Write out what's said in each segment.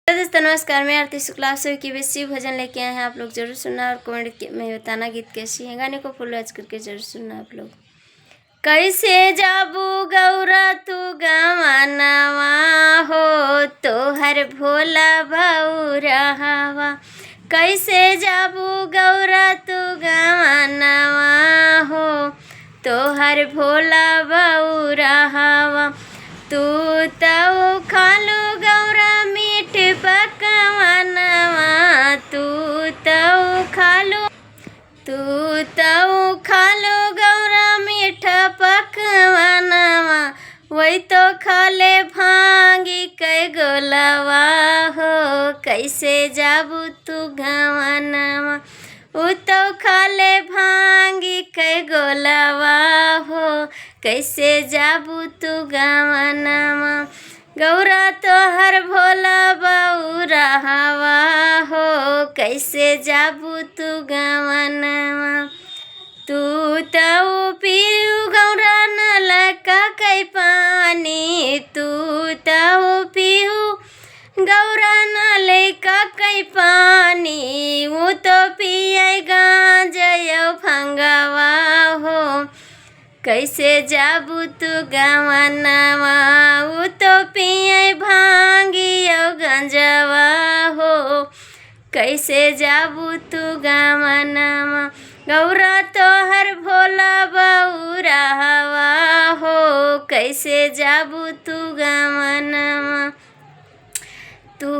Hello दोस्तों, नमस्कार। मैं आरती शुक्ला आप सभी की बेसी भजन लेके आए हैं। आप लोग जरूर सुनना और कमेंट में बताना गीत कैसी है। गाने को फुल वॉच करके जरूर सुनना आप लोग। कैसे जाबू गौरा तू गवानवा हो तोहर भोला बौरहवा। कैसे जाबू गौरा तू गवानवा हो तोहर भोला बौरहवा। तू तो खालू गौरा मीठ पकवानवा। तू तो खालू गौरा मीठ पकवानवा। वही तो खाले भांगी कै गोलवा हो कैसे जाबू तू गवानवा। उ तो खाले भांगी कै गोलवा हो कैसे जाबू तू गवानवा। गौरा तोहर भोला बौरहवा हो कैसे जाबू तू गवानवा। तू तो पीऊ गौरा नलका कै पानी। तू तो पीऊ गौरा नलका कै पानी। वो तो पिए गांजयो भंगवा हो कैसे जाबू तू गवानवा। वो तो पिए भांगियो गंजवा हो कैसे जाबू तू गवानवा। गौरा तोहर भोला बौरहवा हो कैसे जाबू तू गवानवा। तू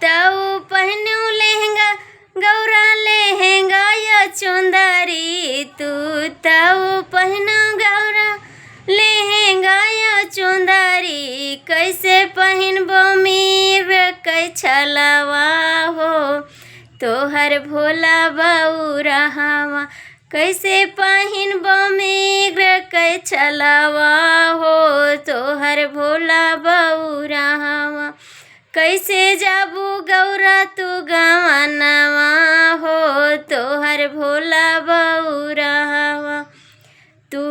तो पहनू लहंगा गौरा लहंगा या चुंदरी। तू तो पहनू गौरा लहंगा या चुंदरी। कैसे पहनबो मीर कै छलवा हो तोहर भोला बौरहवा। कैसे पहनबो मीर कै छलवा हो तोहर भोला बौरहवा। कैसे जाबू गौरा तू गवानवा हो तोहर भोला बौरहवा। तू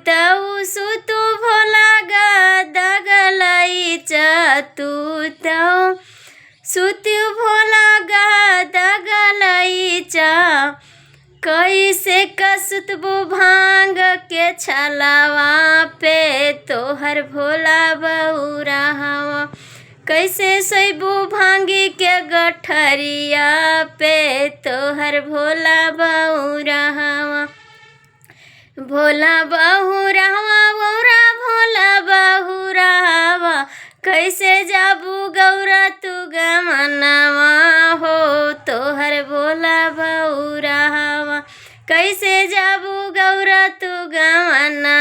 तो सुतू भोला गदा गलैचा। तू तो सुतू भोला गदा गलैचा। कैसे कसुतबू भांग के छलवा पे तोहर भोला बौरहवा। कैसे सोइबू भांगी के गठरिया पे तोहर भोला बौरहवा। भोला बौरहवा बौरा भोला बौरहवा। कैसे जाबू गौरा तू गवानवा हो तोहर भोला बौरहवा। कैसे जाबू गौरा तू गवानवा